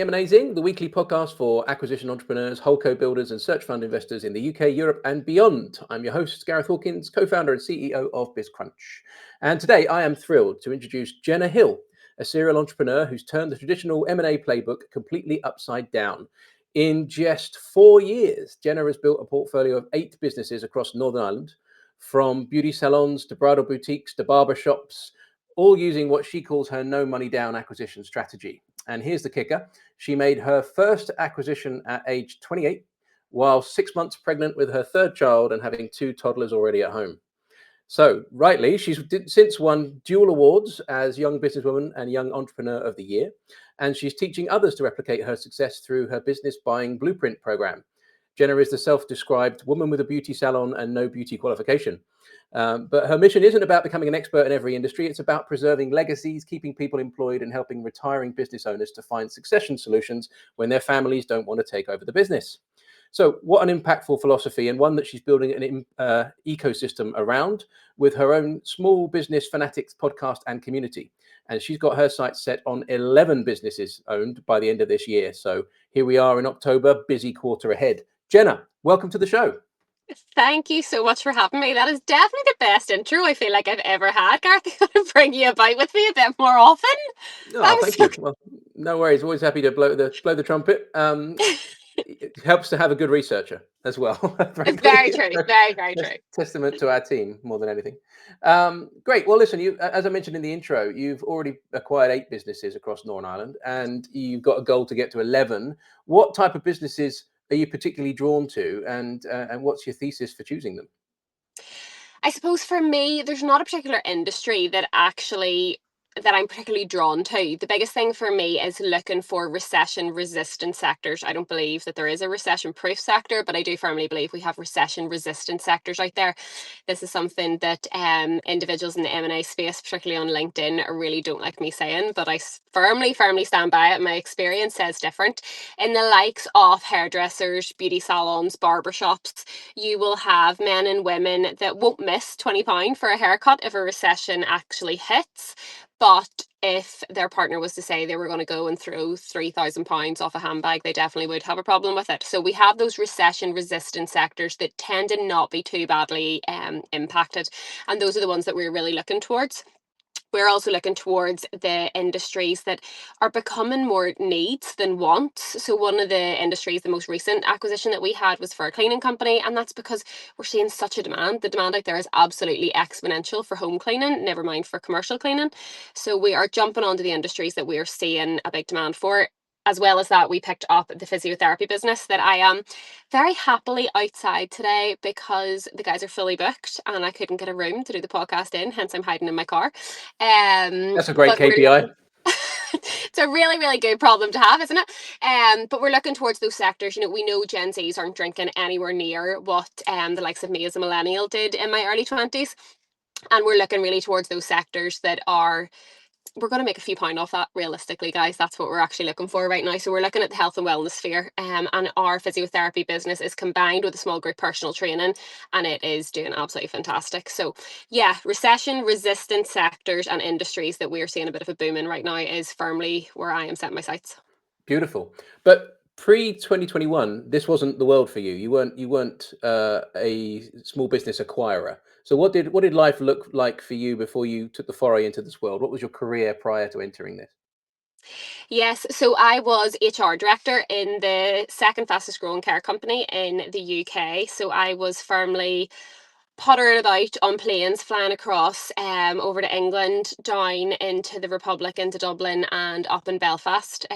the M&A Zing, the weekly podcast for acquisition entrepreneurs, holdco builders, and search fund investors in the UK, Europe, and beyond. I'm your host, Gareth Hawkins, co-founder and CEO of BizCrunch. And today I am thrilled to introduce Jenna Hill, a serial entrepreneur who's turned the traditional M&A playbook completely upside down. In just 4 years, Jenna has built a portfolio of 8 businesses across Northern Ireland, from beauty salons to bridal boutiques to barbershops, all using what she calls her no money down acquisition strategy. And here's the kicker. She made her first acquisition at age 28, while 6 months pregnant with her third child and having 2 toddlers already at home. So, rightly, she's since won dual awards as Young Businesswoman and Young Entrepreneur of the Year, and she's teaching others to replicate her success through her business buying blueprint program. Jenna is the self-described woman with a beauty salon and no beauty qualification. But her mission isn't about becoming an expert in every industry. It's about preserving legacies, keeping people employed, and helping retiring business owners to find succession solutions when their families don't want to take over the business. So what an impactful philosophy, and one that she's building an ecosystem around with her own Small Business Fanatics podcast and community. And she's got her sights set on 11 businesses owned by the end of this year. So here we are in October, busy quarter ahead. Jenna, welcome to the show. Thank you so much for having me. That is definitely the best intro I feel like I've ever had. Gareth, I'm going to bring you about with me a bit more often. Oh, thank you. Well, no worries. Always happy to blow the trumpet. It helps to have a good researcher as well. Very true. Very true. Testament to our team more than anything. Great. Well, listen, you, as I mentioned in the intro, you've already acquired 8 businesses across Northern Ireland, and you've got a goal to get to 11. What type of businesses are you particularly drawn to, and what's your thesis for choosing them? I suppose for me, there's not a particular industry that I'm particularly drawn to. The biggest thing for me is looking for recession-resistant sectors. I don't believe that there is a recession-proof sector, but I do firmly believe we have recession-resistant sectors out there. This is something that individuals in the M&A space, particularly on LinkedIn, really don't like me saying, but I firmly stand by it. My experience says different. In the likes of hairdressers, beauty salons, barbershops, you will have men and women that won't miss £20 for a haircut if a recession actually hits. But if their partner was to say they were going to go and throw £3,000 off a handbag, they definitely would have a problem with it. So we have those recession-resistant sectors that tend to not be too badly impacted. And those are the ones that we're really looking towards. We're also looking towards the industries that are becoming more needs than wants. So one of the industries, the most recent acquisition that we had was for a cleaning company, and that's because we're seeing such a demand. The demand out there is absolutely exponential for home cleaning, never mind for commercial cleaning. So we are jumping onto the industries that we are seeing a big demand for. As well as that, we picked up the physiotherapy business that I am very happily outside today because the guys are fully booked and I couldn't get a room to do the podcast in, hence I'm hiding in my car. That's a great KPI. It's a really, really good problem to have, isn't it? But we're looking towards those sectors. You know, we know Gen Zs aren't drinking anywhere near what the likes of me as a millennial did in my early 20s. And we're looking really towards those sectors that we're going to make a few pound off that realistically, guys. That's what we're actually looking for right now. So we're looking at the health and wellness sphere, and our physiotherapy business is combined with a small group personal training, and it is doing absolutely fantastic. So yeah, recession resistant sectors and industries that we're seeing a bit of a boom in right now is firmly where I am setting my sights. Beautiful. But pre-2021, this wasn't the world for you. You weren't a small business acquirer. So what did life look like for you before you took the foray into this world? What was your career prior to entering this? Yes, so I was HR director in the second fastest growing care company in the UK. So I was firmly pottering about on planes, flying across over to England, down into the Republic, into Dublin, and up in Belfast,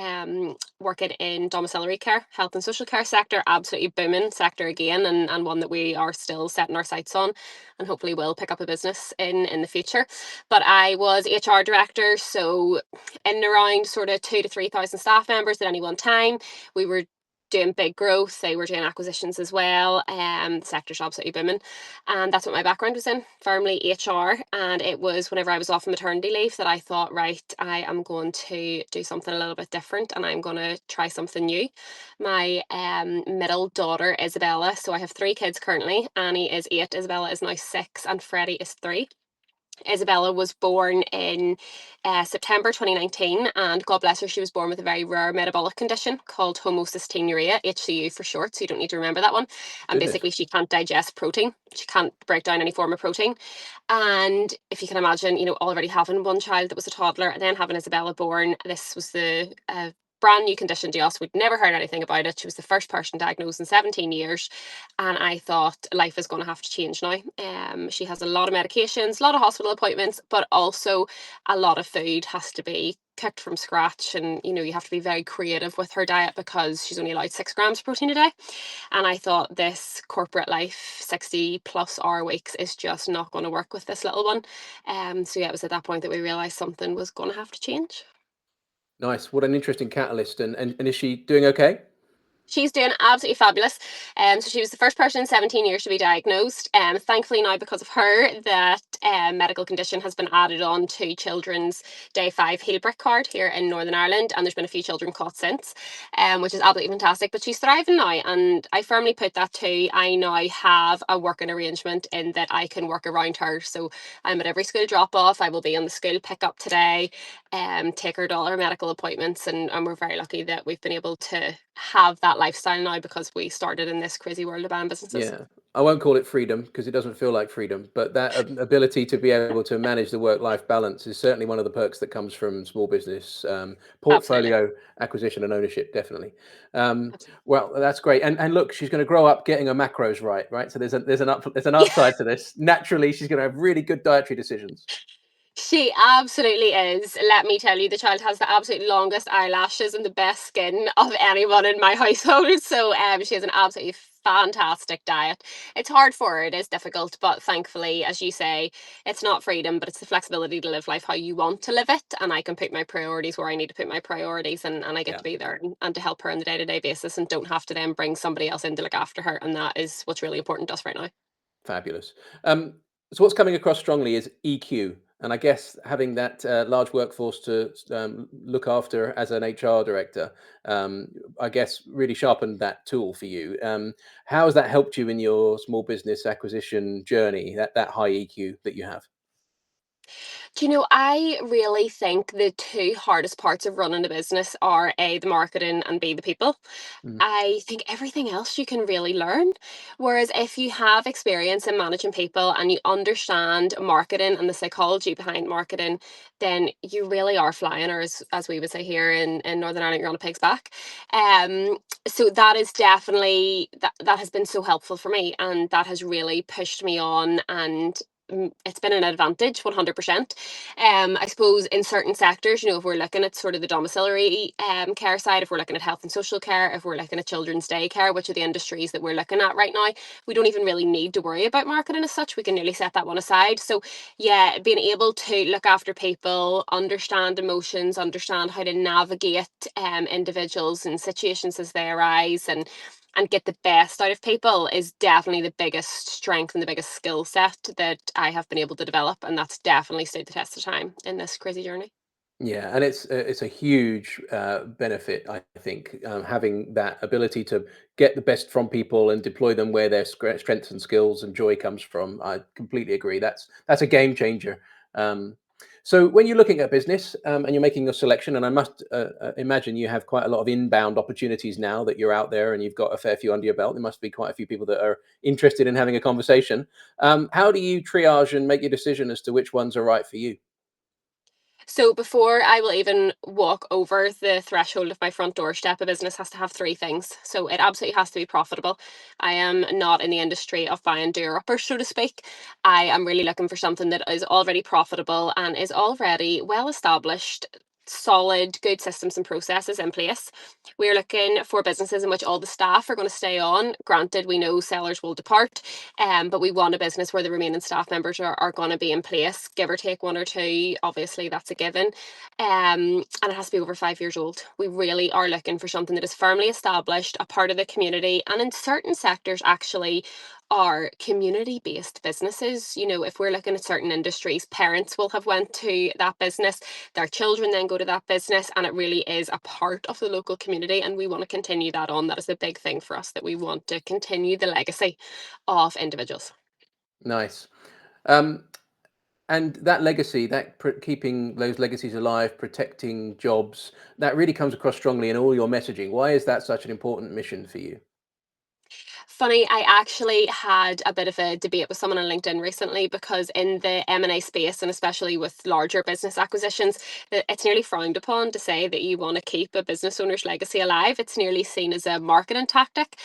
working in domiciliary care, health and social care sector, absolutely booming sector again, and one that we are still setting our sights on, and hopefully will pick up a business in the future. But I was HR director, so in and around sort of 2,000 to 3,000 staff members at any one time. We were doing big growth. They were doing acquisitions as well. The sector's absolutely booming. And that's what my background was in, firmly HR. And it was whenever I was off maternity leave that I thought, right, I am going to do something a little bit different and I'm going to try something new. My middle daughter, Isabella, so I have 3 kids currently. Annie is 8, Isabella is now 6, and Freddie is 3. Isabella was born in September 2019, and God bless her, she was born with a very rare metabolic condition called homocysteinuria, HCU for short, so you don't need to remember that one. And Goodness. basically, she can't digest protein. She can't break down any form of protein. And if you can imagine, already having one child that was a toddler and then having Isabella born, this was the brand new condition to us. We'd never heard anything about it. She was the first person diagnosed in 17 years. And I thought life is going to have to change now. She has a lot of medications, a lot of hospital appointments, but also a lot of food has to be cooked from scratch. And, you have to be very creative with her diet because she's only allowed 6 grams of protein a day. And I thought this corporate life, 60+ hour weeks, is just not going to work with this little one. So yeah, it was at that point that we realized something was going to have to change. Nice. What an interesting catalyst. And is she doing okay? She's doing absolutely fabulous. So she was the first person in 17 years to be diagnosed. Thankfully now, because of her, that medical condition has been added on to children's Day 5 heel brick card here in Northern Ireland, and there's been a few children caught since, which is absolutely fantastic. But she's thriving now, and I firmly put that to I now have a working arrangement in that I can work around her. So I'm at every school drop off. I will be on the school pickup today, take her to all her medical appointments, and we're very lucky that we've been able to have that lifestyle now because we started in this crazy world of band businesses. Yeah. I won't call it freedom because it doesn't feel like freedom, but that ability to be able to manage the work-life balance is certainly one of the perks that comes from small business Absolutely. portfolio acquisition and ownership, definitely. Well, that's great. And look, she's going to grow up getting her macros right, right? So there's an upside to this. Naturally, she's going to have really good dietary decisions. She absolutely is. Let me tell you, the child has the absolute longest eyelashes and the best skin of anyone in my household. So she has an absolutely fantastic diet. It's hard for her, it is difficult, but thankfully, as you say, it's not freedom, but it's the flexibility to live life how you want to live it. And I can put my priorities where I need to put my priorities, and I get Yeah. to be there and to help her on the day-to-day basis and don't have to then bring somebody else in to look after her. And that is what's really important to us right now. Fabulous. So what's coming across strongly is EQ, and I guess having that large workforce to look after as an HR director, I guess really sharpened that tool for you. How has that helped you in your small business acquisition journey? That high EQ that you have. Do you know, I really think the two hardest parts of running a business are A, the marketing, and B, the people. Mm. I think everything else you can really learn. Whereas if you have experience in managing people and you understand marketing and the psychology behind marketing, then you really are flying, or as we would say here in Northern Ireland, you're on a pig's back. So that is definitely that has been so helpful for me, and that has really pushed me on, and it's been an advantage 100%. I suppose in certain sectors, if we're looking at sort of the domiciliary care side, if we're looking at health and social care, if we're looking at children's daycare, which are the industries that we're looking at right now, we don't even really need to worry about marketing as such. We can nearly set that one aside. So yeah, being able to look after people, understand emotions, understand how to navigate individuals and situations as they arise, and get the best out of people is definitely the biggest strength and the biggest skill set that I have been able to develop. And that's definitely stood the test of time in this crazy journey. Yeah, and it's a huge benefit, I think, having that ability to get the best from people and deploy them where their strengths and skills and joy comes from. I completely agree. That's a game changer. Um, so when you're looking at business and you're making your selection, and I must imagine you have quite a lot of inbound opportunities now that you're out there and you've got a fair few under your belt. There must be quite a few people that are interested in having a conversation. How do you triage and make your decision as to which ones are right for you? So before I will even walk over the threshold of my front doorstep, a business has to have three things. So it absolutely has to be profitable. I am not in the industry of buying doer-uppers, so to speak. I am really looking for something that is already profitable and is already well established, solid, good systems and processes in place. We're looking for businesses in which all the staff are going to stay on. Granted, we know sellers will depart, but we want a business where the remaining staff members are going to be in place, give or take one or two. Obviously, that's a given. And it has to be over 5 years old. We really are looking for something that is firmly established, a part of the community, and in certain sectors, actually, are community-based businesses. If we're looking at certain industries, parents will have went to that business, their children then go to that business, and it really is a part of the local community, and we want to continue that on. That is a big thing for us, that we want to continue the legacy of individuals. Nice. Um, And that legacy, keeping those legacies alive, protecting jobs, that really comes across strongly in all your messaging. Why is that such an important mission for you? Funny, I actually had a bit of a debate with someone on LinkedIn recently because in the M&A space, and especially with larger business acquisitions, it's nearly frowned upon to say that you want to keep a business owner's legacy alive. It's nearly seen as a marketing tactic.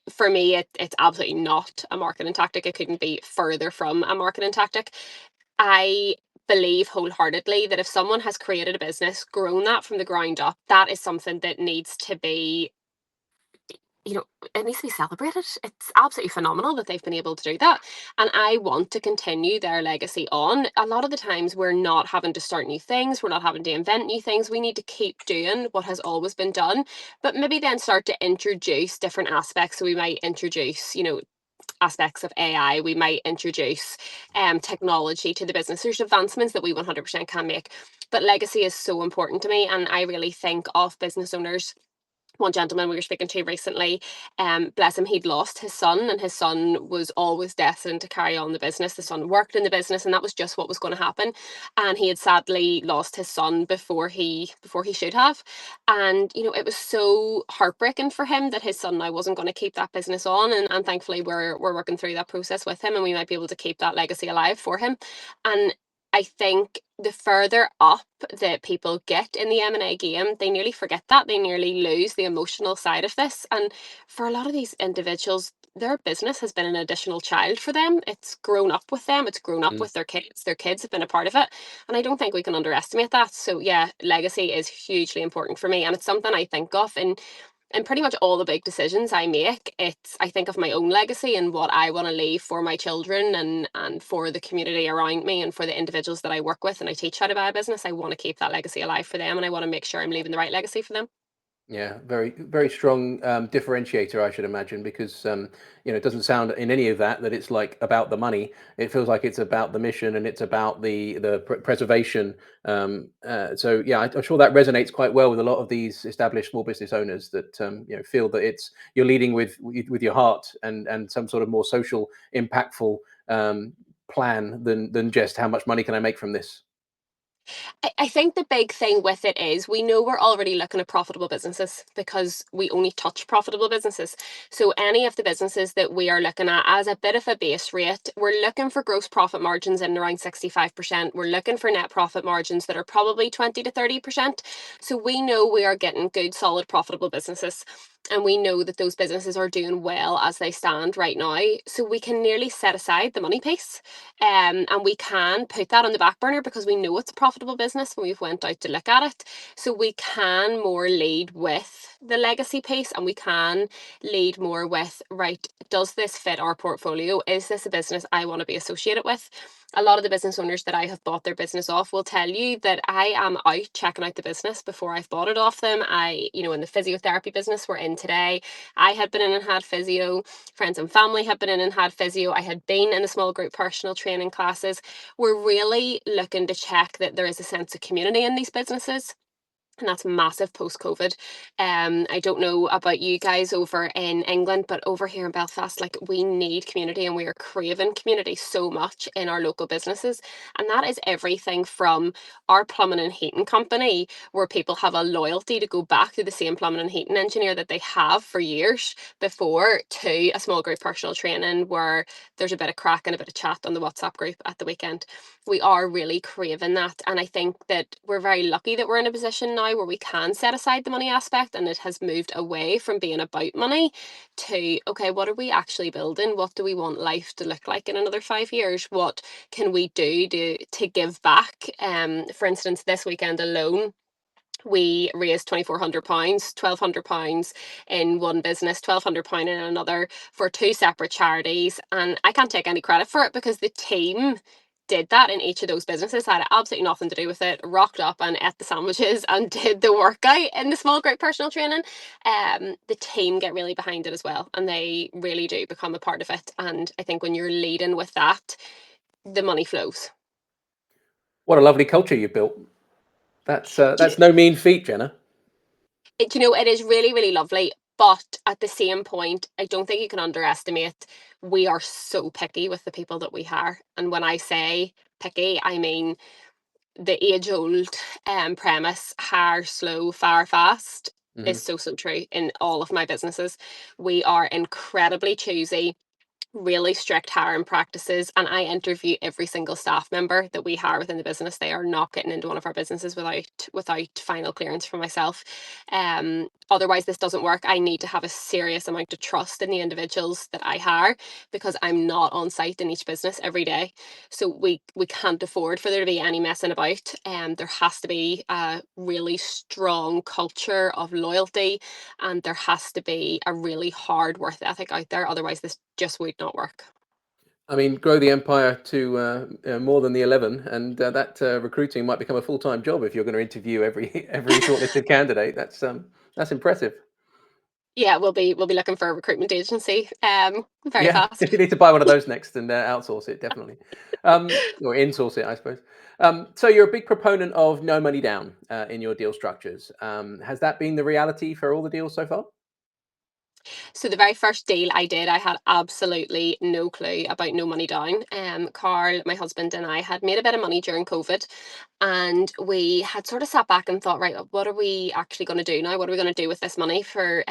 For me, it's absolutely not a marketing tactic. It couldn't be further from a marketing tactic. I believe wholeheartedly that if someone has created a business, grown that from the ground up, that is something that needs to be, it needs to be celebrated. It's absolutely phenomenal that they've been able to do that. And I want to continue their legacy on. A lot of the times we're not having to start new things, we're not having to invent new things. We need to keep doing what has always been done, but maybe then start to introduce different aspects. So we might introduce, aspects of AI, we might introduce technology to the business. There's advancements that we 100% can make, but legacy is so important to me. And I really think of business owners. One gentleman we were speaking to recently, bless him, he'd lost his son, and his son was always destined to carry on the business. The son worked in the business, and that was just what was going to happen. And he had sadly lost his son before he should have. And it was so heartbreaking for him that his son now wasn't going to keep that business on. And thankfully we're working through that process with him, and we might be able to keep that legacy alive for him. And I think the further up that people get in the M&A game, they nearly forget that. They nearly lose the emotional side of this. And for a lot of these individuals, their business has been an additional child for them. It's grown up with them. It's grown up Mm. with their kids. Their kids have been a part of it. And I don't think we can underestimate that. So yeah, legacy is hugely important for me. And it's something I think of and pretty much all the big decisions I make. I think of my own legacy and what I want to leave for my children and for the community around me and for the individuals that I work with and I teach how to buy a business. I want to keep that legacy alive for them, and I want to make sure I'm leaving the right legacy for them. Yeah, very, very strong differentiator, I should imagine, because it doesn't sound in any of that it's like about the money. It feels like it's about the mission and it's about the preservation. So yeah, I'm sure that resonates quite well with a lot of these established small business owners that feel that you're leading with your heart and some sort of more social, impactful plan than just how much money can I make from this. I think the big thing with it is we know we're already looking at profitable businesses because we only touch profitable businesses. So any of the businesses that we are looking at as a bit of a base rate, we're looking for gross profit margins in around 65%. We're looking for net profit margins that are probably 20 to 30%. So we know we are getting good, solid, profitable businesses. And we know that those businesses are doing well as they stand right now. So we can nearly set aside the money piece, and we can put that on the back burner because we know it's a profitable business when we've went out to look at it. So we can more lead with the legacy piece, and we can lead more with, right, does this fit our portfolio? Is this a business I want to be associated with? A lot of the business owners that I have bought their business off will tell you that I am out checking out the business before I've bought it off them. In the physiotherapy business we're in today, I had been in and had physio. Friends and family had been in and had physio. I had been in the small group personal training classes. We're really looking to check that there is a sense of community in these businesses. And that's massive post COVID. I don't know about you guys over in England, but over here in Belfast, like, we need community and we are craving community so much in our local businesses. And that is everything from our plumbing and heating company, where people have a loyalty to go back to the same plumbing and heating engineer that they have for years before, to a small group personal training where there's a bit of crack and a bit of chat on the WhatsApp group at the weekend. We are really craving that. And I think that we're very lucky that we're in a position now where we can set aside the money aspect, and it has moved away from being about money to, okay, what are we actually building? What do we want life to look like in another 5 years? What can we do to give back? For instance, this weekend alone, we raised £2,400, £1,200 in one business, £1,200 in another, for two separate charities. And I can't take any credit for it because the team did that in each of those businesses. I had absolutely nothing to do with it. Rocked up and ate the sandwiches and did the workout in the small group personal training. The team get really behind it as well, and they really do become a part of it. And I think when you're leading with that, the money flows. What a lovely culture you've built. That's Do you, that's no mean feat, Jenna. it is really, really lovely. But at the same point, I don't think you can underestimate, we are so picky with the people that we hire. And when I say picky, I mean the age-old premise, hire slow, fire fast, Hmm. is so, so true in all of my businesses. We are incredibly choosy, really strict hiring practices, and I interview every single staff member that we hire within the business. They are not getting into one of our businesses without final clearance from myself. Otherwise this doesn't work. I need to have a serious amount of trust in the individuals that I hire, because I'm not on site in each business every day. So we can't afford for there to be any messing about. There has to be a really strong culture of loyalty, and there has to be a really hard work ethic out there. Otherwise this just would not work. I mean, grow the empire to more than the 11, and that recruiting might become a full-time job if you're going to interview every every shortlisted candidate. That's impressive. Yeah, we'll be looking for a recruitment agency very Yeah, fast. you need to buy one of those next and outsource it, definitely, or insource it, I suppose. So you're a big proponent of no money down in your deal structures. Has that been the reality for all the deals so far? So the very first deal I did, I had absolutely no clue about no money down. Carl, my husband, and I had made a bit of money during COVID, and we had sort of sat back and thought, right, what are we actually going to do now? What are we going to do with this money for?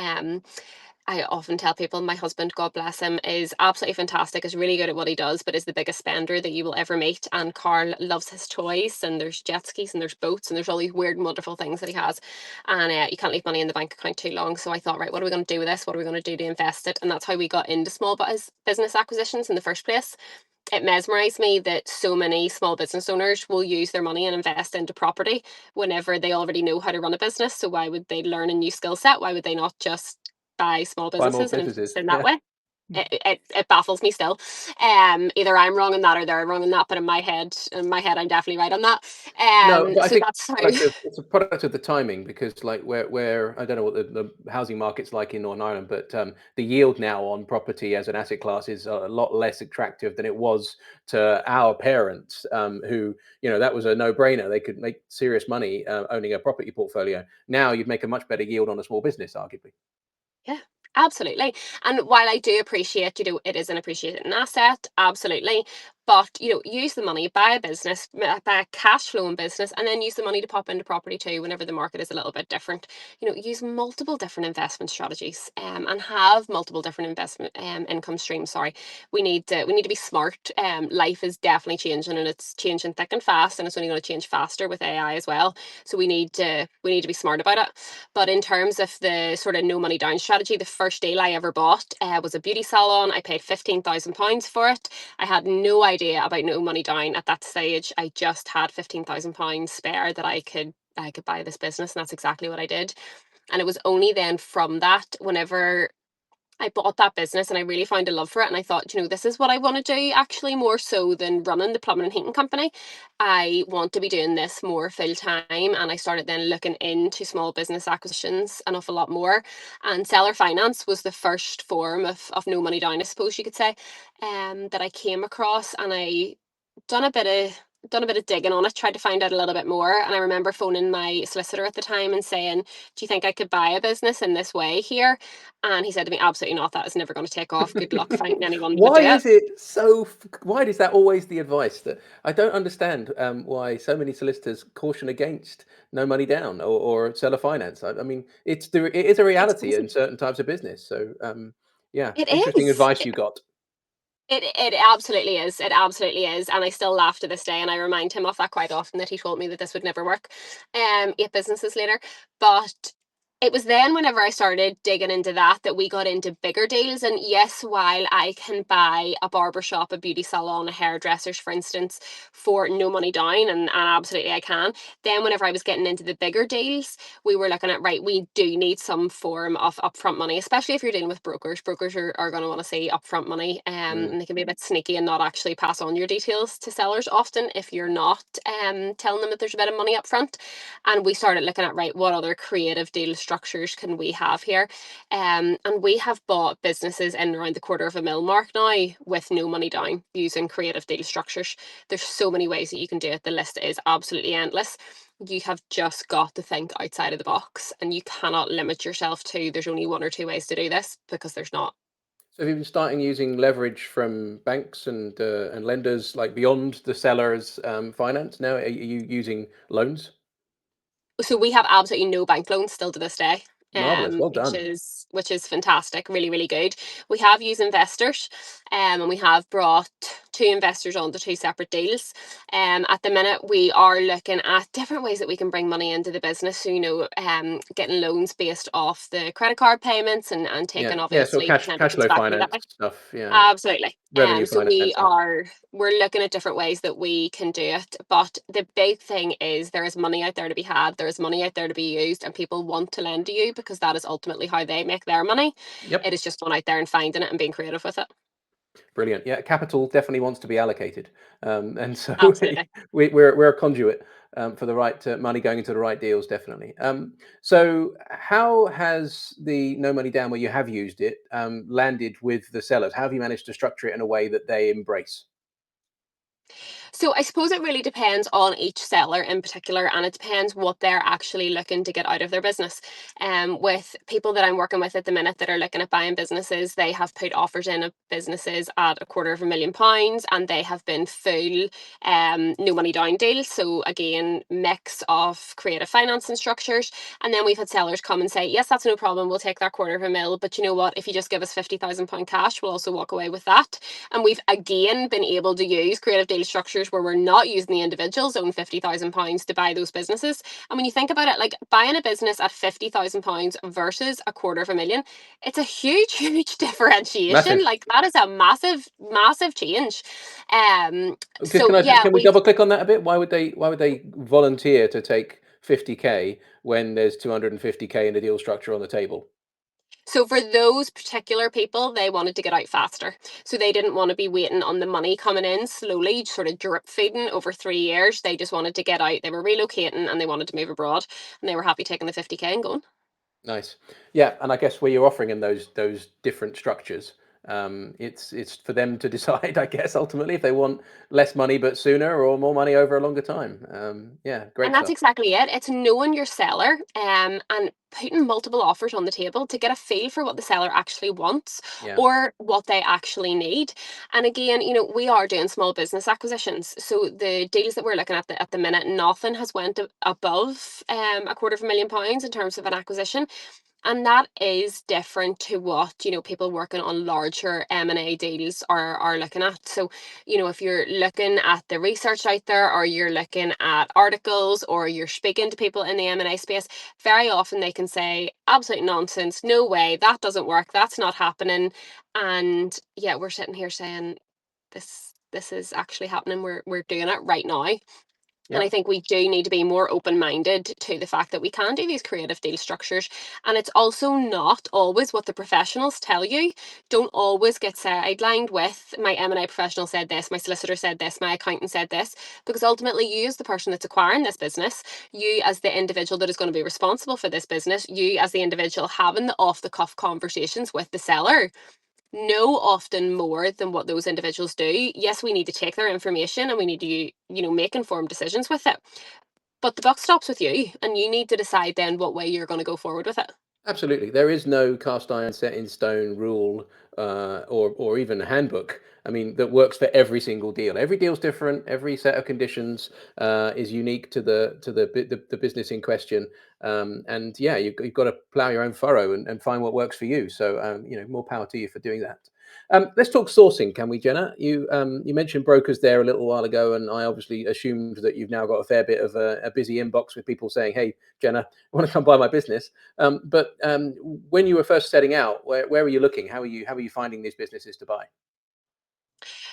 I often tell people my husband, God bless him, is absolutely fantastic, is really good at what he does, but is the biggest spender that you will ever meet. And Carl loves his toys, and there's jet skis, and there's boats, and there's all these weird and wonderful things that he has. And you can't leave money in the bank account too long. So I thought, right, what are we going to do with this? What are we going to do to invest it? And that's how we got into small business acquisitions in the first place. It mesmerized me that so many small business owners will use their money and invest into property whenever they already know how to run a business. So why would they learn a new skill set? Why would they not just buy small Buy more businesses and invest businesses. in that Yeah. way? It baffles me still. Either I'm wrong on that or they're wrong on that, but in my head I'm definitely right on that. No, but I So think that's how. it's a product of the timing, because like where I don't know what the housing market's like in Northern Ireland, but the yield now on property as an asset class is a lot less attractive than it was to our parents, who, that was a no-brainer. They could make serious money owning a property portfolio. Now you'd make a much better yield on a small business, arguably. Yeah, absolutely. And while I do appreciate, it is an appreciated asset, absolutely. But, use the money, buy a business, buy a cash flowing business, and then use the money to pop into property too whenever the market is a little bit different. Use multiple different investment strategies, and have multiple different investment income streams. Sorry, we need to be smart. Life is definitely changing, and it's changing thick and fast, and it's only going to change faster with AI as well. So we need to be smart about it. But in terms of the sort of no money down strategy, the first deal I ever bought was a beauty salon. I paid £15,000 for it. I had no idea about no money down at that stage. I just had £15,000 spare that I could buy this business, and that's exactly what I did. And it was only then from that, whenever I bought that business and I really found a love for it, and I thought, this is what I want to do, actually, more so than running the plumbing and heating company. I want to be doing this more full time, and I started then looking into small business acquisitions an awful lot more. And seller finance was the first form of no money down, I suppose you could say, that I came across, and I done a bit of done a bit of digging on it, tried to find out a little bit more. And I remember phoning my solicitor at the time and saying, do you think I could buy a business in this way here? And he said to me, absolutely not. That is never going to take off. Good luck finding anyone that would Why do it. is it so? Why is that always the advice? That I don't understand why so many solicitors caution against no money down or seller finance. I mean, it is a reality in Expensive. certain types of business. So yeah, It interesting is. advice you got. It absolutely is. It absolutely is. And I still laugh to this day, and I remind him of that quite often, that he told me that this would never work. 8 businesses later. But it was then, whenever I started digging into that we got into bigger deals. And yes, while I can buy a barbershop, a beauty salon, a hairdressers, for instance, for no money down, and absolutely I can. Then whenever I was getting into the bigger deals, we were looking at, right, we do need some form of upfront money, especially if you're dealing with brokers. Brokers are going to want to see upfront money, Mm. and they can be a bit sneaky and not actually pass on your details to sellers often if you're not telling them that there's a bit of money upfront. And we started looking at, right, what other creative deal structures can we have here? And we have bought businesses in around the £250,000 mark now with no money down using creative deal structures. There's so many ways that you can do it. The list is absolutely endless. You have just got to think outside of the box, and you cannot limit yourself to there's only one or two ways to do this, because there's not. So have you been starting using leverage from banks and lenders like beyond the seller's finance now? Are you using loans? So we have absolutely no bank loans still to this day, Marvelous, well which done. is fantastic, really, really good. We have used investors, and we have brought two investors onto two separate deals. At the minute, we are looking at different ways that we can bring money into the business. So, getting loans based off the credit card payments and Yeah, taking yeah. So obviously cash percentages flow back through that finance way. stuff. Yeah, Absolutely. revenue So financing. we're looking at different ways that we can do it. But the big thing is there is money out there to be had. There is money out there to be used, and people want to lend to you because that is ultimately how they make their money. It Yep. is just going out there and finding it and being creative with it. Brilliant. Yeah, capital definitely wants to be allocated, and so Absolutely. we're a conduit for the right money going into the right deals. Definitely. So, how has the no money down where you have used it landed with the sellers? How have you managed to structure it in a way that they embrace? So I suppose it really depends on each seller in particular, and it depends what they're actually looking to get out of their business. With people that I'm working with at the minute that are looking at buying businesses, they have put offers in of businesses at £250,000, and they have been full no money down deals. So again, mix of creative financing structures. And then we've had sellers come and say, yes, that's no problem. We'll take that £250,000, but you know what? If you just give us £50,000 cash, we'll also walk away with that. And we've again been able to use creative deal structures where we're not using the individual's own £50,000 to buy those businesses. And when you think about it, like buying a business at £50,000 versus £250,000, it's a huge, huge differentiation. Massive. Like that is a massive, massive change. Just So yeah, can we we've double click on that a bit? Why would they volunteer to take 50K when there's 250K in the deal structure on the table? So for those particular people, they wanted to get out faster. So they didn't want to be waiting on the money coming in slowly, sort of drip feeding over 3 years. They just wanted to get out. They were relocating and they wanted to move abroad, and they were happy taking the 50K and going. Nice. Yeah, and I guess where you're offering in those different structures, it's for them to decide, I guess, ultimately if they want less money but sooner or more money over a longer time. Yeah, And great that's stuff. exactly it. It's knowing your seller, and putting multiple offers on the table to get a feel for what the seller actually wants Yeah. or what they actually need. And again, we are doing small business acquisitions. So the deals that we're looking at the minute, nothing has went above £250,000 in terms of an acquisition. And that is different to what, people working on larger M&A deals are looking at. So, if you're looking at the research out there, or you're looking at articles, or you're speaking to people in the M&A space, very often they can say, absolute nonsense, no way, that doesn't work, that's not happening. And yeah, we're sitting here saying this is actually happening. We're doing it right now. And I Yep. think we do need to be more open minded to the fact that we can do these creative deal structures. And it's also not always what the professionals tell you. Don't always get sidelined with my M&A professional said this, my solicitor said this, my accountant said this, because ultimately you, as the person that's acquiring this business, you as the individual that is going to be responsible for this business, you as the individual having the off the cuff conversations with the seller, know often more than what those individuals do. Yes, we need to take their information and we need to, make informed decisions with it. But the buck stops with you, and you need to decide then what way you're going to go forward with it. Absolutely. There is no cast iron set in stone rule or even a handbook. I mean, that works for every single deal. Every deal's different. Every set of conditions is unique to the business in question. And yeah, you've got to plow your own furrow and find what works for you. So more power to you for doing that. Let's talk sourcing, can we, Jenna? You mentioned brokers there a little while ago, and I obviously assumed that you've now got a fair bit of a busy inbox with people saying, "Hey, Jenna, I want to come buy my business." But when you were first setting out, where were you looking? How are you finding these businesses to buy?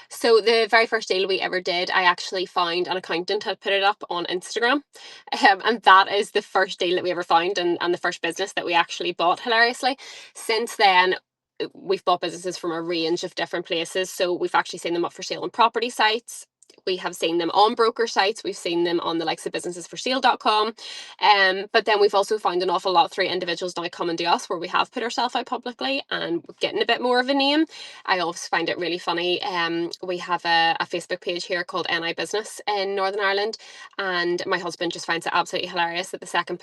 So the very first deal we ever did, I actually found an accountant had put it up on Instagram, and that is the first deal that we ever found, and the first business that we actually bought. Hilariously, since then. We've bought businesses from a range of different places. So we've actually seen them up for sale on property sites. We have seen them on broker sites. We've seen them on the likes of businessesforsale.com. But then we've also found an awful lot through individuals now coming to us where we have put ourselves out publicly and getting a bit more of a name. I always find it really funny. We have a Facebook page here called NI Business in Northern Ireland, and my husband just finds it absolutely hilarious that the second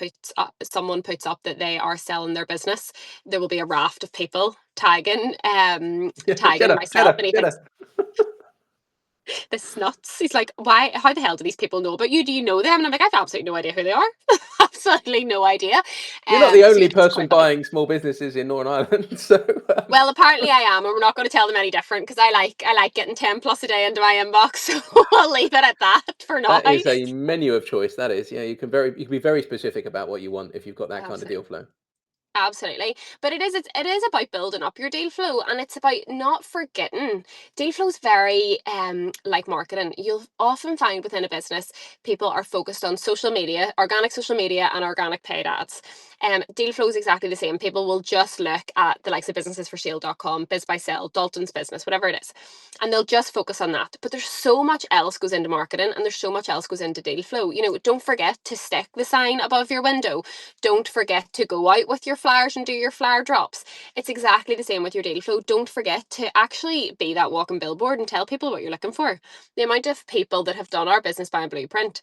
someone puts up that they are selling their business, there will be a raft of people tagging myself, and he thinks this is nuts. He's like, why? How the hell do these people know about you? Do you know them? And I'm like, I've absolutely no idea who they are. Absolutely no idea. You're not the So only yeah, it's person quite funny. buying small businesses in Northern Ireland, so Well, apparently I am, and we're not going to tell them any different because I like getting 10 plus a day into my inbox. So I'll leave it at that for now. that is a menu of choice. That is, yeah, you can be very specific about what you want if you've got that kind of deal Absolutely. flow. Absolutely. But it is about building up your deal flow, and it's about not forgetting. Deal flow is very like marketing. You'll often find within a business people are focused on social media, organic social media and organic paid ads. Deal flow is exactly the same. People will just look at the likes of businessesforsale.com, Biz by Sell, Dalton's Business, whatever it is, and they'll just focus on that. But there's so much else goes into marketing, and there's so much else goes into deal flow. You know, don't forget to stick the sign above your window. Don't forget to go out with your flyers and do your flyer drops. It's exactly the same with your deal flow. Don't forget to actually be that walking billboard and tell people what you're looking for. The amount of people that have done our business by blueprint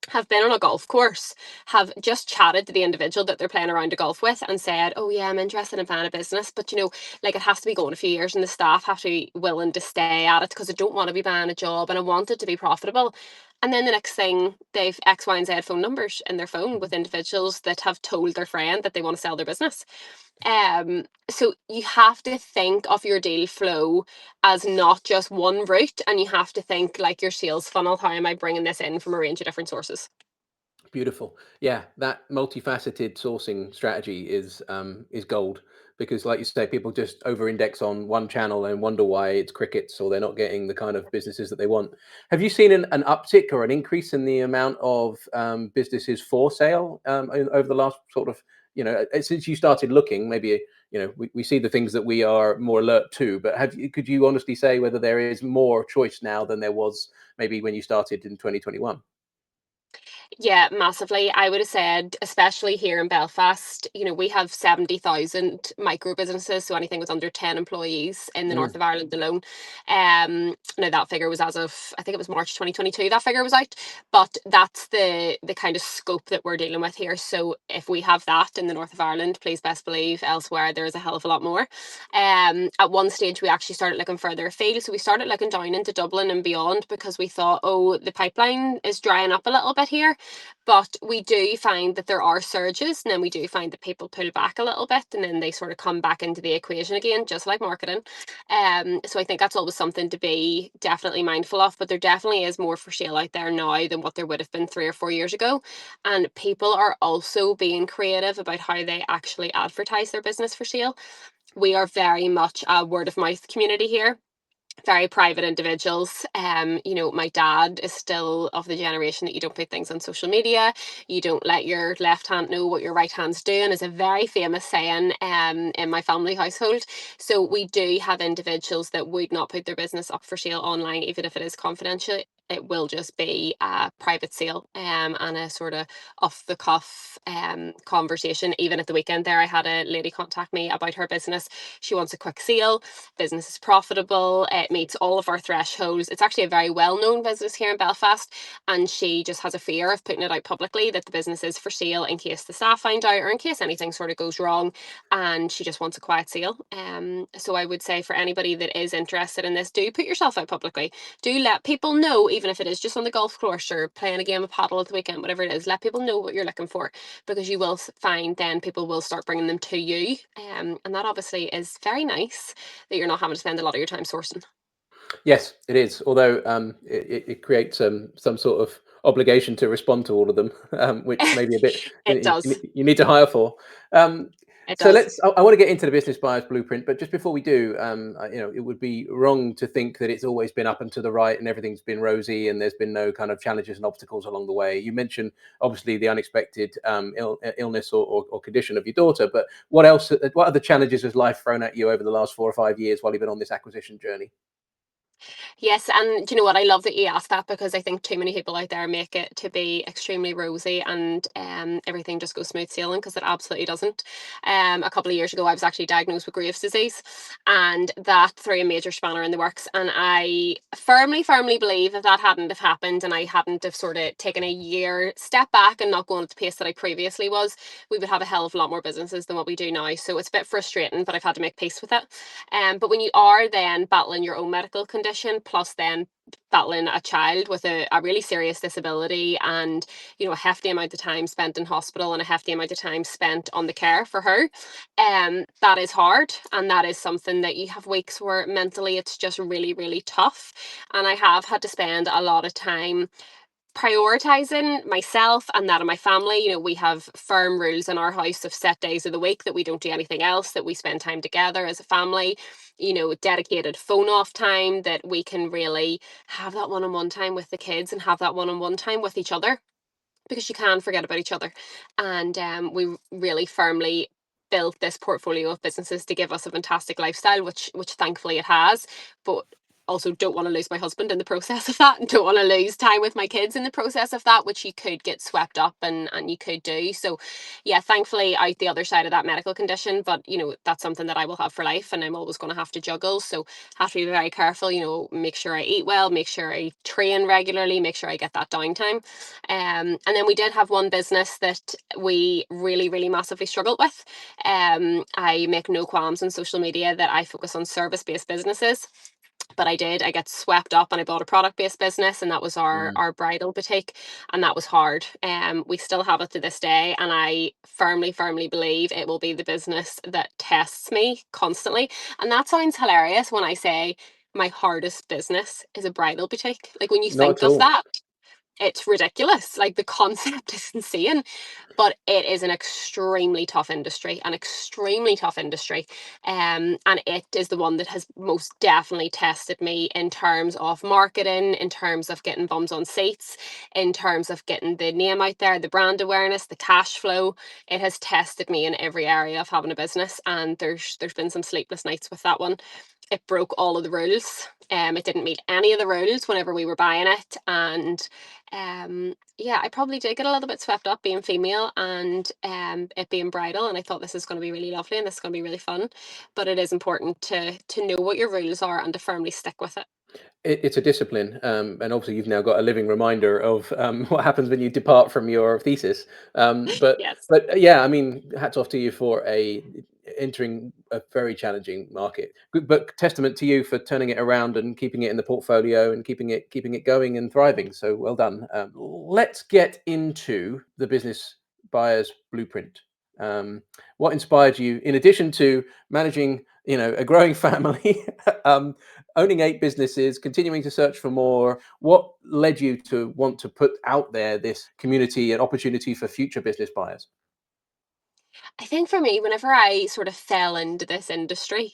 have been on a golf course, have just chatted to the individual that they're playing around a golf with and said, oh yeah, I'm interested in planning a business, but you know, like it has to be going a few years and the staff have to be willing to stay at it because I don't want to be buying a job and I want it to be profitable. And then the next thing, they've X, Y, and Z phone numbers in their phone with individuals that have told their friend that they want to sell their business. So you have to think of your deal flow as not just one route, and you have to think like your sales funnel. How am I bringing this in from a range of different sources? Beautiful. Yeah, that multifaceted sourcing strategy is gold because, like you say, people just over-index on one channel and wonder why it's crickets or they're not getting the kind of businesses that they want. Have you seen an uptick or an increase in the amount of businesses for sale over the last sort of, since you started looking? Maybe we see the things that we are more alert to, but could you honestly say whether there is more choice now than there was maybe when you started in 2021? Yeah, massively. I would have said, especially here in Belfast, you know, we have 70,000 micro businesses, so anything with under 10 employees in the north Mm, of Ireland alone. Now that figure was as of, I think it was March 2022, that figure was out, but that's the kind of scope that we're dealing with here. So if we have that in the north of Ireland, please best believe elsewhere there is a hell of a lot more. At one stage we actually started looking further afield, so we started looking down into Dublin and beyond because we thought, oh, the pipeline is drying up a little bit here. But we do find that there are surges, and then we do find that people pull back a little bit and then they sort of come back into the equation again, just like marketing. So I think that's always something to be definitely mindful of. But there definitely is more for sale out there now than what there would have been 3 or 4 years ago. And people are also being creative about how they actually advertise their business for sale. We are very much a word of mouth community here, very private individuals. You know, my dad is still of the generation that you don't put things on social media. You don't let your left hand know what your right hand's doing, is a very famous saying in my family household. So we do have individuals that would not put their business up for sale online, even if it is confidential. It will just be a private sale and a sort of off the cuff conversation. Even at the weekend there, I had a lady contact me about her business. She wants a quick sale. Business is profitable. It meets all of our thresholds. It's actually a very well-known business here in Belfast, and she just has a fear of putting it out publicly that the business is for sale in case the staff find out or in case anything sort of goes wrong, and she just wants a quiet sale. So I would say for anybody that is interested in this, do put yourself out publicly. Do let people know, even if it is just on the golf course or playing a game of paddle at the weekend, whatever it is, let people know what you're looking for, because you will find then people will start bringing them to you. And that obviously is very nice that you're not having to spend a lot of your time sourcing. yes, it is. Although it creates some sort of obligation to respond to all of them, which may be a bit It does. you need to hire for. Um, It so does. I want to get into the business buyer's blueprint, but just before we do, it would be wrong to think that it's always been up and to the right and everything's been rosy and there's been no kind of challenges and obstacles along the way. You mentioned obviously the unexpected illness or condition of your daughter, but what else? What other challenges has life thrown at you over the last 4 or 5 years while you've been on this acquisition journey? Yes, and do you know what? I love that you asked that, because I think too many people out there make it to be extremely rosy and everything just goes smooth sailing, because it absolutely doesn't. A couple of years ago, I was actually diagnosed with Graves' disease, and that threw a major spanner in the works. And I firmly, firmly believe if that hadn't have happened and I hadn't have sort of taken a year step back and not going at the pace that I previously was, we would have a hell of a lot more businesses than what we do now. So it's a bit frustrating, but I've had to make peace with it. But when you are then battling your own medical condition, plus then battling a child with a really serious disability, and a hefty amount of time spent in hospital and a hefty amount of time spent on the care for her, that is hard, and that is something that you have weeks where mentally it's just really, really tough. And I have had to spend a lot of time prioritizing myself and that of my family. We have firm rules in our house of set days of the week that we don't do anything else, that we spend time together as a family, dedicated phone off time, that we can really have that one-on-one time with the kids and have that one-on-one time with each other, because you can forget about each other. And we really firmly built this portfolio of businesses to give us a fantastic lifestyle, which thankfully it has. But also don't want to lose my husband in the process of that, and don't want to lose time with my kids in the process of that, which you could get swept up and you could do. So yeah, thankfully out the other side of that medical condition, but that's something that I will have for life, and I'm always going to have to juggle. So have to be very careful, make sure I eat well, make sure I train regularly, make sure I get that downtime. And then we did have one business that we really, really massively struggled with. I make no qualms on social media that I focus on service-based businesses, but I get swept up and I bought a product-based business, and that was Mm. our bridal boutique, and that was hard. We still have it to this day, and I firmly, firmly believe it will be the business that tests me constantly. And that sounds hilarious when I say my hardest business is a bridal boutique. Like, when you Not think at of all. that, it's ridiculous. Like, the concept is insane, but it is an extremely tough industry, an extremely tough industry. And it is the one that has most definitely tested me in terms of marketing, in terms of getting bums on seats, in terms of getting the name out there, the brand awareness, the cash flow. It has tested me in every area of having a business, and there's been some sleepless nights with that one. It broke all of the rules. It didn't meet any of the rules whenever we were buying it, and yeah, I probably did get a little bit swept up being female and it being bridal, and I thought this is going to be really lovely and this is going to be really fun. But it is important to know what your rules are and to firmly stick with it. It's a discipline, and obviously you've now got a living reminder of what happens when you depart from your thesis. Um, but Yes. yeah, I mean, hats off to you for entering a very challenging market. But testament to you for turning it around and keeping it in the portfolio and keeping it going and thriving. So well done. Let's get into the business buyer's blueprint. What inspired you, in addition to managing, a growing family, owning 8 businesses, continuing to search for more? What led you to want to put out there this community and opportunity for future business buyers? I think for me, whenever I sort of fell into this industry,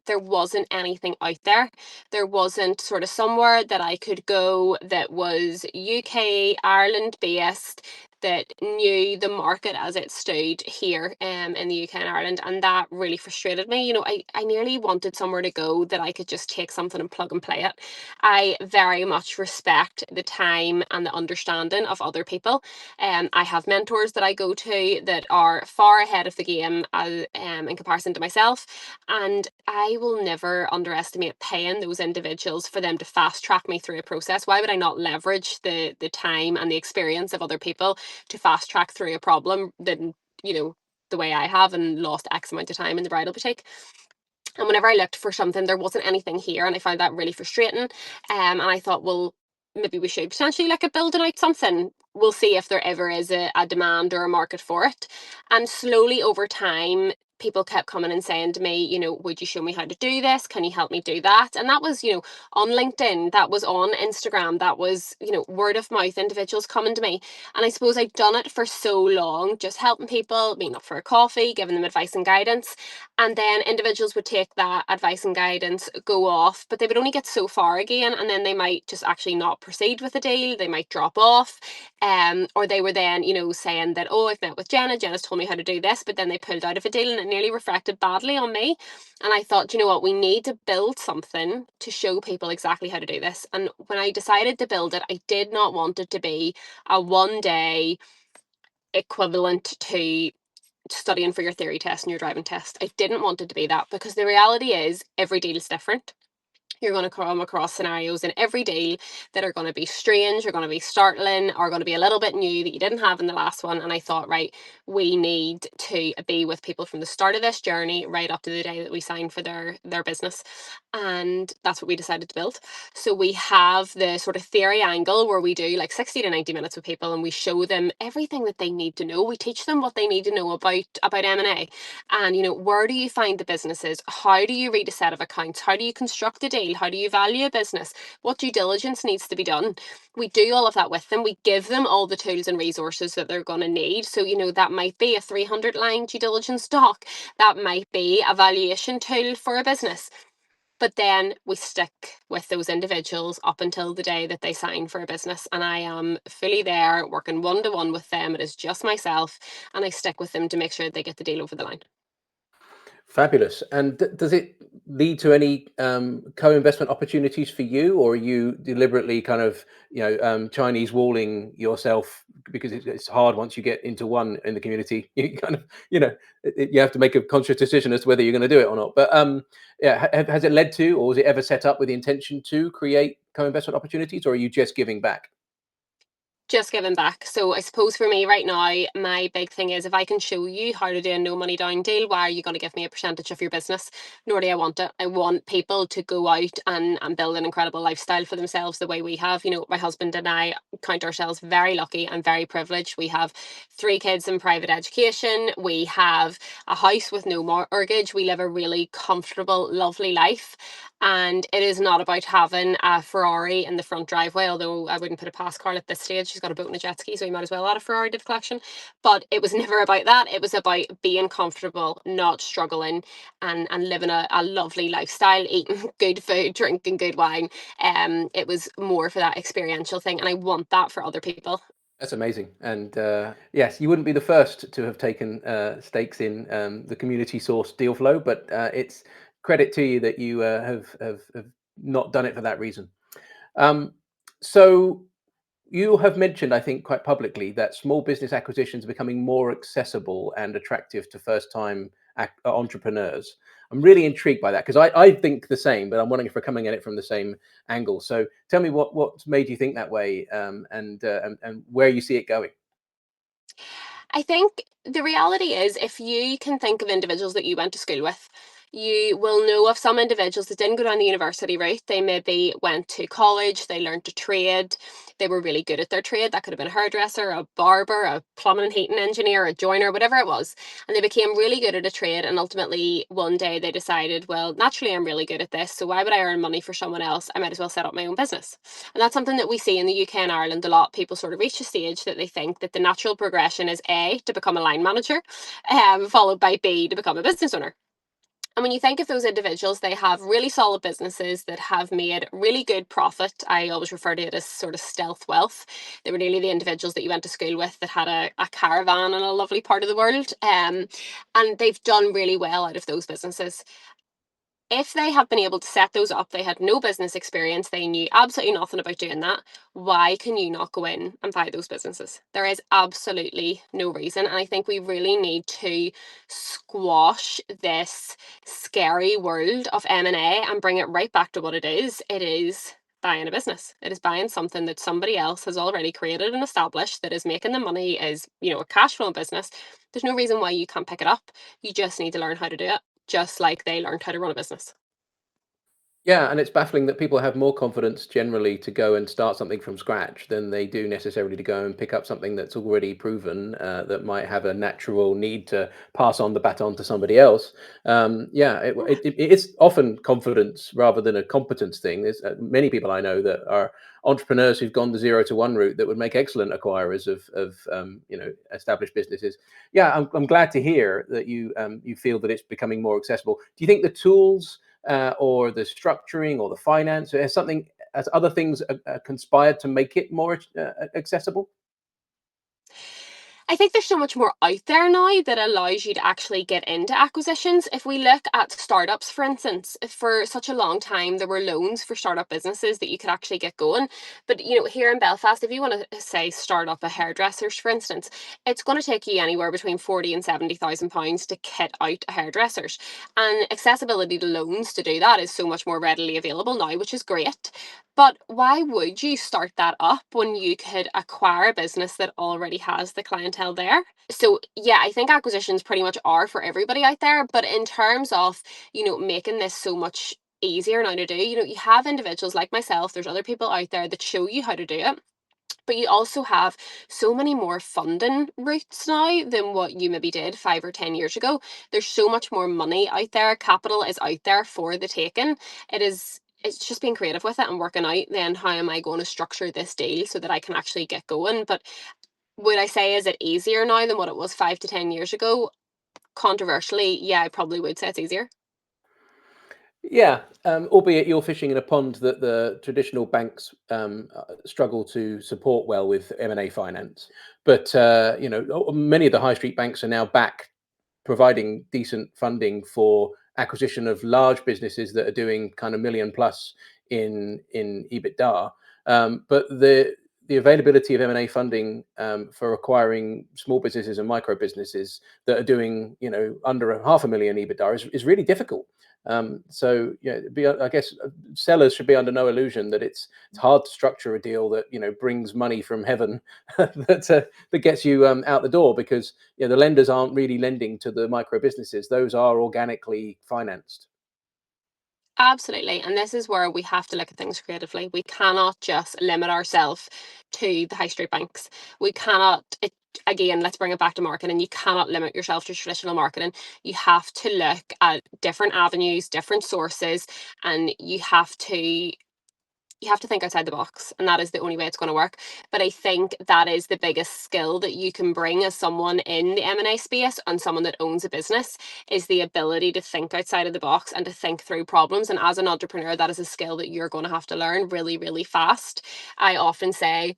there wasn't anything out there. There wasn't sort of somewhere that I could go that was UK, Ireland based, that knew the market as it stood here in the UK and Ireland. And that really frustrated me. I nearly wanted somewhere to go that I could just take something and plug and play it. I very much respect the time and the understanding of other people. I have mentors that I go to that are far ahead of the game in comparison to myself, and I will never underestimate paying those individuals for them to fast track me through a process. Why would I not leverage the time and the experience of other people to fast track through a problem that the way I have, and lost X amount of time in the bridal boutique? And whenever I looked for something, there wasn't anything here, and I found that really frustrating. And I thought, well, maybe we should potentially look at building out something. We'll see if there ever is a demand or a market for it. And slowly over time, people kept coming and saying to me, would you show me how to do this? Can you help me do that? And that was, on LinkedIn, that was on Instagram, that was, word of mouth, individuals coming to me. And I suppose I'd done it for so long, just helping people, meeting up for a coffee, giving them advice and guidance. And then individuals would take that advice and guidance, go off, but they would only get so far again, and then they might just actually not proceed with the deal. They might drop off, or they were then, saying that, oh, I've met with Jenna. Jenna's told me how to do this, but then they pulled out of a deal, and it nearly reflected badly on me. And I thought, you know what, we need to build something to show people exactly how to do this. And when I decided to build it, I did not want it to be a 1 day equivalent to studying for your theory test and your driving test. I didn't want it to be that, because the reality is every deal is different. You're going to come across scenarios in every deal that are going to be strange, are going to be startling, are going to be a little bit new that you didn't have in the last one. And I thought, right, we need to be with people from the start of this journey right up to the day that we sign for their business. And that's what we decided to build. So we have the sort of theory angle where we do like 60 to 90 minutes with people, and we show them everything that they need to know. We teach them what they need to know about M&A. And, you know, where do you find the businesses? How do you read a set of accounts? How do you construct a deal? How do you value a business? What due diligence needs to be done? We do all of that with them. We give them all the tools and resources that they're going to need. So, you know, that might be a 300-line due diligence doc. That might be a valuation tool for a business. But then we stick with those individuals up until the day that they sign for a business. And I am fully there working one-to-one with them. It is just myself. And I stick with them to make sure they get the deal over the line. Fabulous. And does it lead to any co-investment opportunities for you, or are you deliberately kind of, Chinese walling yourself because it's hard once you get into one in the community? You kind of, you have to make a conscious decision as to whether you're going to do it or not. But yeah, has it led to, or was it ever set up with the intention to create co-investment opportunities, or are you just giving back? Just giving back. So I suppose for me right now, my big thing is, if I can show you how to do a no money down deal, why are you going to give me a percentage of your business? Nor do I want it. I want people to go out and build an incredible lifestyle for themselves the way we have. You know, my husband and I count ourselves very lucky and very privileged. We have 3 kids in private education. We have a house with no mortgage. We live a really comfortable, lovely life. And it is not about having a Ferrari in the front driveway, although I wouldn't put it past Carl at this stage. She's got a boat and a jet ski, so we might as well add a Ferrari to the collection. But it was never about that. It was about being comfortable, not struggling, and living a lovely lifestyle, eating good food, drinking good wine. It was more for that experiential thing, and I want that for other people. That's amazing. And yes, you wouldn't be the first to have taken stakes in the community source deal flow, but it's credit to you that you have not done it for that reason. So you have mentioned, I think, quite publicly that small business acquisitions are becoming more accessible and attractive to first-time entrepreneurs. I'm really intrigued by that, because I think the same, but I'm wondering if we're coming at it from the same angle. So tell me what's made you think that way, and where you see it going. I think the reality is, if you can think of individuals that you went to school with, you will know of some individuals that didn't go down the university route. They maybe went to college, they learned a trade, they were really good at their trade. That could have been a hairdresser, a barber, a plumbing and heating engineer, a joiner, whatever it was. And they became really good at a trade. And ultimately, one day they decided, well, naturally, I'm really good at this. So why would I earn money for someone else? I might as well set up my own business. And that's something that we see in the UK and Ireland a lot. People sort of reach a stage that they think that the natural progression is A, to become a line manager, followed by B, to become a business owner. And when you think of those individuals, they have really solid businesses that have made really good profit. I always refer to it as sort of stealth wealth. They were nearly the individuals that you went to school with that had a caravan in a lovely part of the world. And they've done really well out of those businesses. If they have been able to set those up, they had no business experience, they knew absolutely nothing about doing that, why can you not go in and buy those businesses? There is absolutely no reason. And I think we really need to squash this scary world of M&A and bring it right back to what it is. It is buying a business. It is buying something that somebody else has already created and established, that is making the money, is, you know, a cash flow business. There's no reason why you can't pick it up. You just need to learn how to do it, just like they learned how to run a business. Yeah, and it's baffling that people have more confidence generally to go and start something from scratch than they do necessarily to go and pick up something that's already proven, that might have a natural need to pass on the baton to somebody else. Yeah, it is often confidence rather than a competence thing. There's many people I know that are entrepreneurs who've gone the 0 to 1 route that would make excellent acquirers of established businesses. Yeah, I'm glad to hear that you feel that it's becoming more accessible. Do you think the tools, or the structuring, or the finance, or has other things conspired to make it more accessible? I think there's so much more out there now that allows you to actually get into acquisitions. If we look at startups, for instance, for such a long time there were loans for startup businesses that you could actually get going. But here in Belfast, if you want to say start up a hairdressers, for instance, it's going to take you anywhere between 40 and 70,000 pounds to kit out a hairdressers. And accessibility to loans to do that is so much more readily available now, which is great. But why would you start that up when you could acquire a business that already has the clientele there? So, yeah, I think acquisitions pretty much are for everybody out there. But in terms of, making this so much easier now to do, you have individuals like myself, there's other people out there that show you how to do it. But you also have so many more funding routes now than what you maybe did 5 or 10 years ago. There's so much more money out there. Capital is out there for the taking. It's just being creative with it and working out then how am I going to structure this deal so that I can actually get going. But would I say is it easier now than what it was 5 to 10 years ago? Controversially, yeah, I probably would say it's easier. Yeah, albeit you're fishing in a pond that the traditional banks struggle to support well with M&A finance. But many of the high street banks are now back providing decent funding for acquisition of large businesses that are doing kind of million plus in EBITDA. But the availability of M&A funding for acquiring small businesses and micro businesses that are doing under $500,000 EBITDA is really difficult. So I guess sellers should be under no illusion that it's hard to structure a deal that brings money from heaven that gets you out the door, because the lenders aren't really lending to the micro businesses; those are organically financed. Absolutely. And this is where we have to look at things creatively. We cannot just limit ourselves to the high street banks. We cannot, again, let's bring it back to marketing. You cannot limit yourself to traditional marketing. You have to look at different avenues, different sources, and you have to think outside the box, and that is the only way it's going to work. But I think that is the biggest skill that you can bring as someone in the M&A space and someone that owns a business, is the ability to think outside of the box and to think through problems. And as an entrepreneur, that is a skill that you're going to have to learn really, really fast. I often say,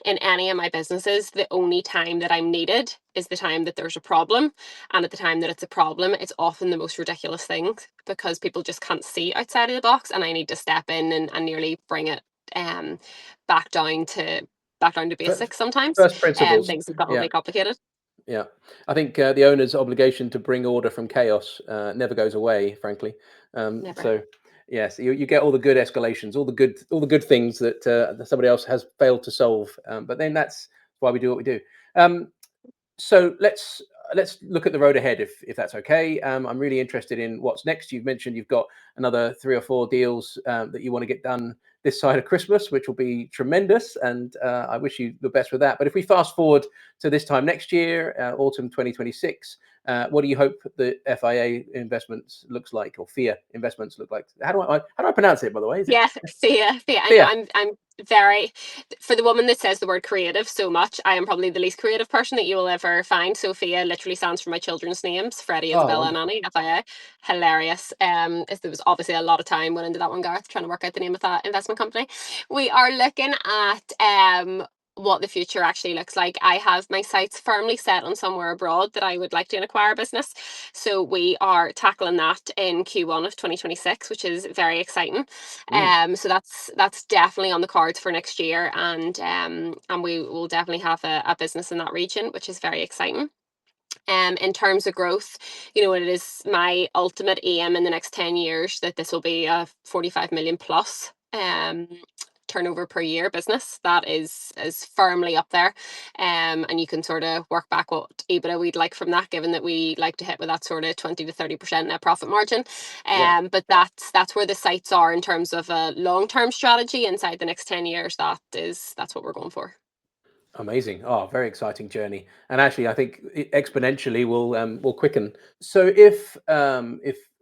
in any of my businesses, the only time that I'm needed is the time that there's a problem. And at the time that it's a problem, it's often the most ridiculous thing because people just can't see outside of the box. And I need to step in and nearly bring it um back down to Fir- basics sometimes. First principles. Things are probably Yeah. complicated. Yeah, I think the owner's obligation to bring order from chaos never goes away, frankly. Never. So, yes, you get all the good escalations, all the good things that somebody else has failed to solve. But then that's why we do what we do. Um, so let's look at the road ahead, if that's okay. I'm really interested in what's next. You've mentioned you've got another 3 or 4 deals that you want to get done this side of Christmas, which will be tremendous, and I wish you the best with that. But if we fast forward to this time next year, autumn 2026, what do you hope the FIA investments looks like, or FIA investments look like? How do I pronounce it, by the way? Is it Yeah, Fia. I know FIA? I'm very, for the woman that says the word creative so much, I am probably the least creative person that you will ever find. Sophia literally stands for my children's names, Freddie, Oh, Isabella, and wonderful. Annie. FIA. Hilarious. There was obviously a lot of time went into that one, Gareth, trying to work out the name of that investment company. We are looking at what the future actually looks like. I have my sights firmly set on somewhere abroad that I would like to acquire a business. So we are tackling that in Q1 of 2026, which is very exciting. Mm, So that's definitely on the cards for next year, and we will definitely have a business in that region, which is very exciting. In terms of growth, it is my ultimate aim in the next 10 years that this will be a 45 million plus turnover per year business. That is firmly up there. And you can sort of work back what EBITDA we'd like from that, given that we like to hit with that sort of 20 to 30% net profit margin. yeah. But that's where the sights are in terms of a long-term strategy inside the next 10 years. That's what we're going for. Amazing. Oh, very exciting journey. And actually, I think it exponentially will quicken. So if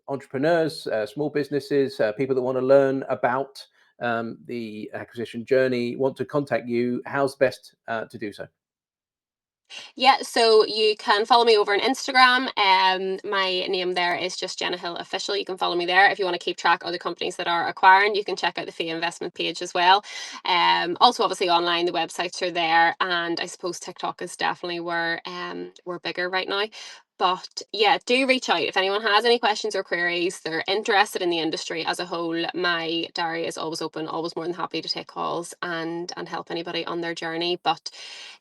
entrepreneurs, small businesses, people that want to learn about the acquisition journey want to contact you, how's best to do so? Yeah, so you can follow me over on Instagram. My name there is just Jenna Hill Official. You can follow me there. If you want to keep track of the companies that are acquiring, you can check out the FIA Investment page as well. Also, obviously online, the websites are there, and I suppose TikTok is definitely where we're bigger right now. But yeah, do reach out if anyone has any questions or queries. They're interested in the industry as a whole. My diary is always open, always more than happy to take calls and help anybody on their journey. But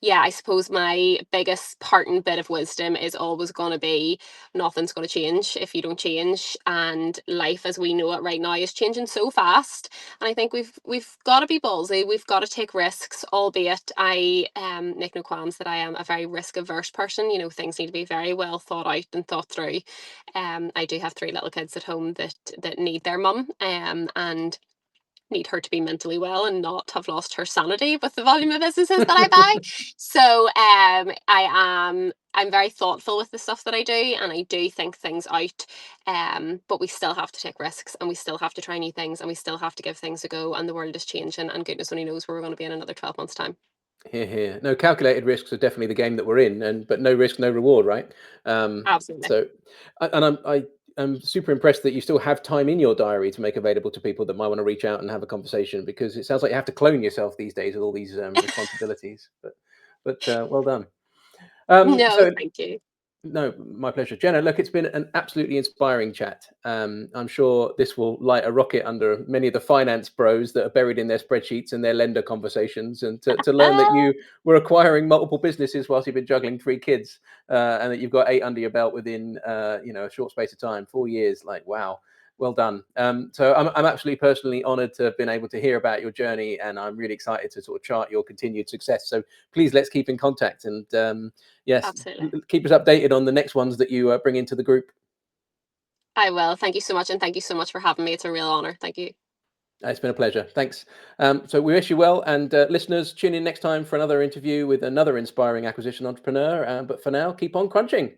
yeah, I suppose my biggest part and bit of wisdom is always going to be nothing's going to change if you don't change, and life as we know it right now is changing so fast. And I think we've got to be ballsy. We've got to take risks, albeit I make no qualms that I am a very risk averse person. You know, things need to be very well thought out and thought through. I do have three little kids at home that need their mum, and need her to be mentally well and not have lost her sanity with the volume of businesses that I buy. So I'm very thoughtful with the stuff that I do, and I do think things out. But we still have to take risks, and we still have to try new things, and we still have to give things a go, and the world is changing, and goodness only knows where we're going to be in another 12 months time. Here, here. No, calculated risks are definitely the game that we're in, but no risk, no reward, right? Absolutely. So, and I'm super impressed that you still have time in your diary to make available to people that might want to reach out and have a conversation, because it sounds like you have to clone yourself these days with all these responsibilities. But well done. No, So thank you. no, my pleasure. Jenna, look, it's been an absolutely inspiring chat. I'm sure this will light a rocket under many of the finance bros that are buried in their spreadsheets and their lender conversations. And to learn that Ah, you were acquiring multiple businesses whilst you've been juggling three kids, and that you've got eight under your belt within, a short space of time, 4 years, like, wow. Well done. So I'm absolutely personally honored to have been able to hear about your journey, and I'm really excited to sort of chart your continued success. So please, let's keep in contact, and yes, absolutely. keep us updated on the next ones that you bring into the group. I will. Thank you so much, and thank you so much for having me. It's a real honor. Thank you. It's been a pleasure. Thanks. So we wish you well, and listeners, tune in next time for another interview with another inspiring acquisition entrepreneur. But for now, keep on crunching.